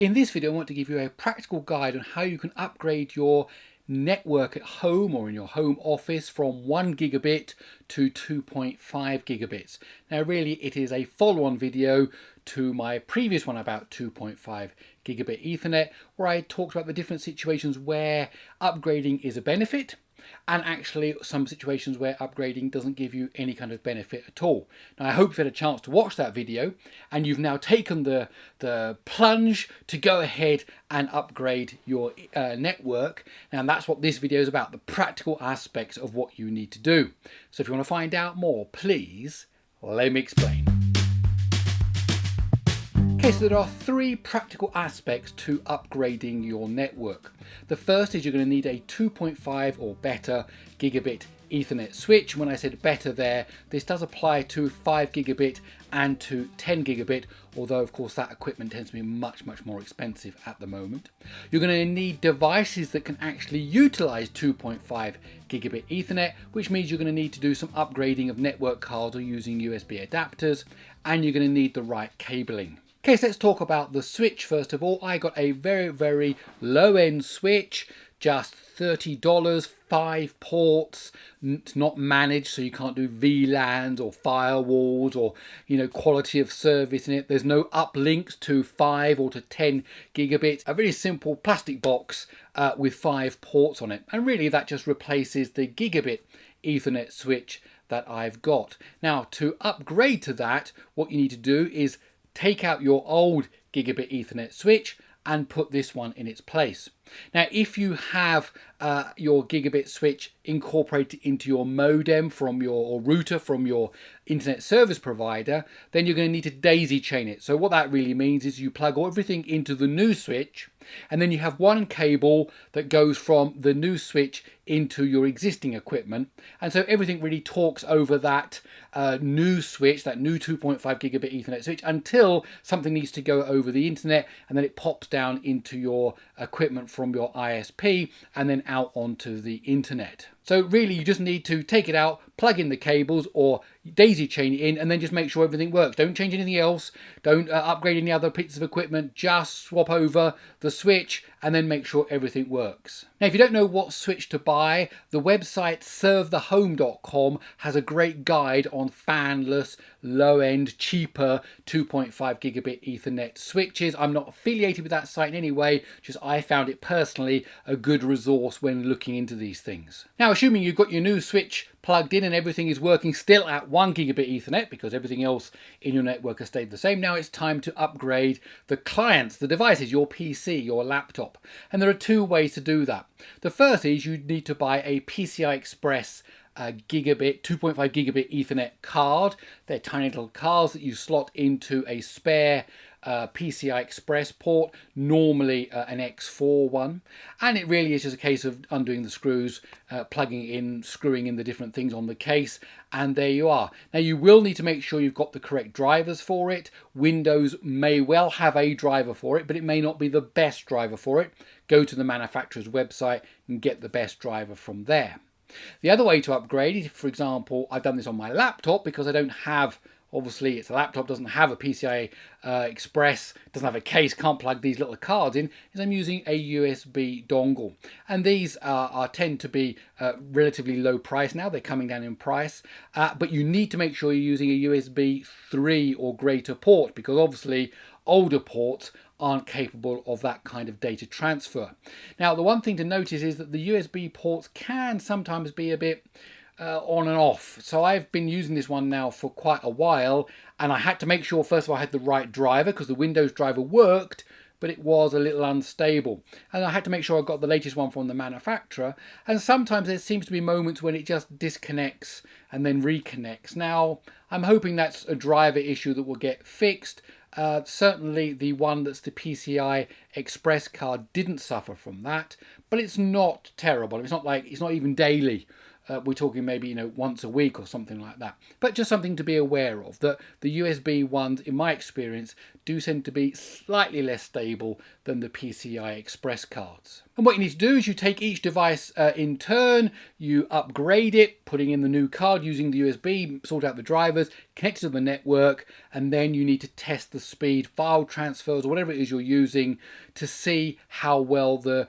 In this video, I want to give you a practical guide on how you can upgrade your network at home or in your home office from 1 gigabit to 2.5 gigabits. Now really it is a follow-on video to my previous one about 2.5 gigabit Ethernet, where I talked about the different situations where upgrading is a benefit and actually some situations where upgrading doesn't give you any kind of benefit at all. Now I hope you've had a chance to watch that video and you've now taken the plunge to go ahead and upgrade your network. Now that's what this video is about, the practical aspects of what you need to do. So if you want to find out more, please let me explain. Okay, so there are three practical aspects to upgrading your network. The first is you're going to need a 2.5 or better gigabit Ethernet switch. When I said better there, this does apply to 5 gigabit and to 10 gigabit, although of course that equipment tends to be much more expensive at the moment. You're going to need devices that can actually utilize 2.5 gigabit Ethernet, which means you're going to need to do some upgrading of network cards or using USB adapters, and you're going to need the right cabling. Okay, so let's talk about the switch first of all. I got a very low-end switch, just $30, 5 ports. It's not managed, so you can't do VLANs or firewalls or quality of service in it. There's no uplinks to 5 or to 10 gigabits. A very simple plastic box with 5 ports on it, and really that just replaces the gigabit Ethernet switch that I've got. Now to upgrade to that, what you need to do is take out your old gigabit Ethernet switch and put this one in its place. Now if you have your gigabit switch incorporated into your modem from or router from your internet service provider, then you're going to need to daisy chain it. So what that really means is you plug everything into the new switch, and then you have one cable that goes from the new switch into your existing equipment, and so everything really talks over that new switch, that new 2.5 gigabit Ethernet switch, until something needs to go over the internet, and then it pops down into your equipment from your ISP and then out onto the internet. So really you just need to take it out, plug in the cables or daisy chain it in, and then just make sure everything works. Don't change anything else, don't upgrade any other pieces of equipment, just swap over the switch and then make sure everything works. Now if you don't know what switch to buy, the website servethehome.com has a great guide on fanless, low-end, cheaper 2.5 gigabit Ethernet switches. I'm not affiliated with that site in any way, just I found it personally a good resource when looking into these things. Now assuming you've got your new switch plugged in and everything is working still at 1 gigabit Ethernet because everything else in your network has stayed the same, now it's time to upgrade the clients, the devices, your PC, your laptop. And there are two ways to do that. The first is you need to buy a PCI Express gigabit, 2.5 gigabit Ethernet card. They're tiny little cards that you slot into a spare PCI Express port, normally an X4 one, and it really is just a case of undoing the screws, plugging in, screwing in the different things on the case, and there you are. Now you will need to make sure you've got the correct drivers for it. Windows may well have a driver for it, but it may not be the best driver for it. Go to the manufacturer's website and get the best driver from there. The other way to upgrade is, for example, I've done this on my laptop because I don't have, obviously it's a laptop, doesn't have a PCI Express, doesn't have a case, can't plug these little cards in, is I'm using a USB dongle. And these tend to be relatively low price now, they're coming down in price, but you need to make sure you're using a USB 3 or greater port, because obviously older ports aren't capable of that kind of data transfer. Now the one thing to notice is that the USB ports can sometimes be a bit on and off. So I've been using this one now for quite a while, and I had to make sure first of all I had the right driver, because the Windows driver worked but it was a little unstable, and I had to make sure I got the latest one from the manufacturer, and sometimes there seems to be moments when it just disconnects and then reconnects. Now I'm hoping that's a driver issue that will get fixed. Certainly the one that's the PCI Express card didn't suffer from that, but it's not terrible. It's not even daily we're talking maybe once a week or something like that. But just something to be aware of, that the USB ones, in my experience, do tend to be slightly less stable than the PCI Express cards. And what you need to do is you take each device in turn, you upgrade it, putting in the new card using the USB, sort out the drivers, connect it to the network, and then you need to test the speed, file transfers, or whatever it is you're using to see how well the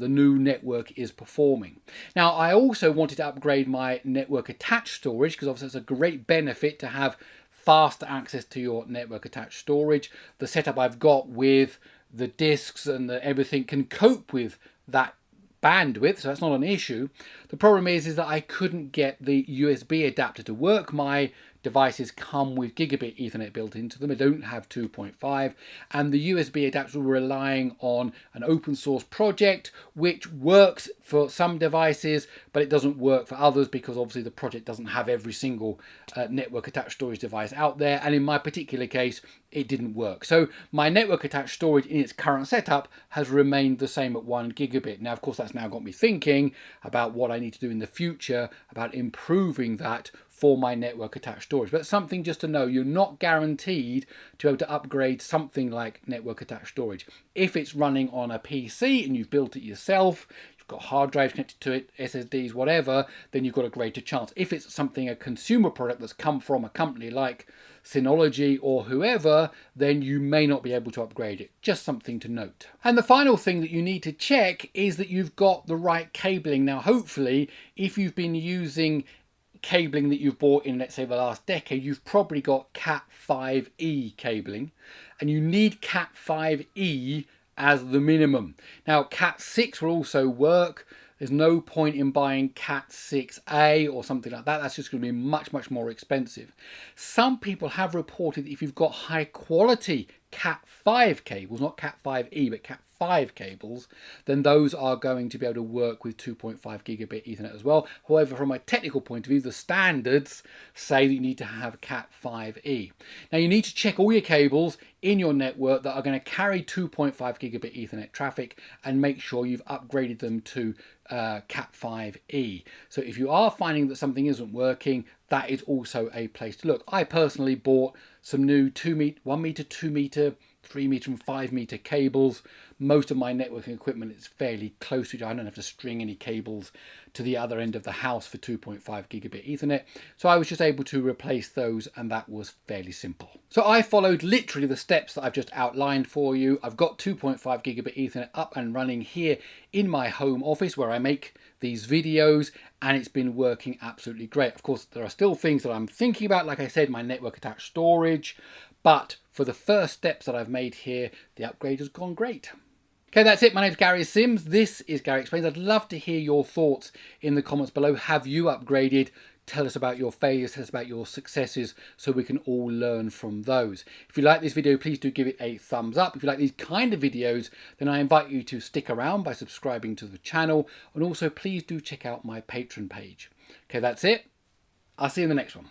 new network is performing. Now, I also wanted to upgrade my network attached storage, because obviously it's a great benefit to have faster access to your network attached storage. The setup I've got with the disks and everything can cope with that bandwidth, so that's not an issue. The problem is that I couldn't get the USB adapter to work. My devices come with gigabit Ethernet built into them. They don't have 2.5, and the USB adapter were relying on an open source project which works for some devices, but it doesn't work for others, because obviously the project doesn't have every single network attached storage device out there, and in my particular case it didn't work. So my network attached storage in its current setup has remained the same at 1 gigabit. Now, of course, that's now got me thinking about what I need to do in the future about improving that for my network attached storage. But something just to know, you're not guaranteed to be able to upgrade something like network attached storage. If it's running on a PC and you've built it yourself, you've got hard drives connected to it, SSDs, whatever, then you've got a greater chance. If it's something, a consumer product that's come from a company like Synology or whoever, then you may not be able to upgrade it. Just something to note. And the final thing that you need to check is that you've got the right cabling. Now, hopefully, if you've been using cabling that you've bought in, let's say, the last decade, you've probably got Cat5e cabling, and you need Cat5e as the minimum. Now, Cat6 will also work. There's no point in buying Cat6a or something like that. That's just going to be much, much more expensive. Some people have reported that if you've got high quality Cat5 cables, not Cat5e, but Cat5 cables, then those are going to be able to work with 2.5 gigabit Ethernet as well. However, from a technical point of view, the standards say that you need to have Cat5e. Now, you need to check all your cables in your network that are going to carry 2.5 gigabit Ethernet traffic and make sure you've upgraded them to Cat5e. So if you are finding that something isn't working, that is also a place to look. I personally bought some new 1 meter, 2 meter, 3 meter and 5 meter cables. Most of my networking equipment is fairly close to it. I don't have to string any cables to the other end of the house for 2.5 gigabit Ethernet. So I was just able to replace those, and that was fairly simple. So I followed literally the steps that I've just outlined for you. I've got 2.5 gigabit Ethernet up and running here in my home office where I make these videos, and it's been working absolutely great. Of course, there are still things that I'm thinking about, like I said, my network attached storage, but for the first steps that I've made here, the upgrade has gone great. Okay, that's it. My name's Gary Sims. This is Gary Explains. I'd love to hear your thoughts in the comments below. Have you upgraded? Tell us about your failures, tell us about your successes, so we can all learn from those. If you like this video, please do give it a thumbs up. If you like these kind of videos, then I invite you to stick around by subscribing to the channel, and also please do check out my Patreon page. Okay, that's it. I'll see you in the next one.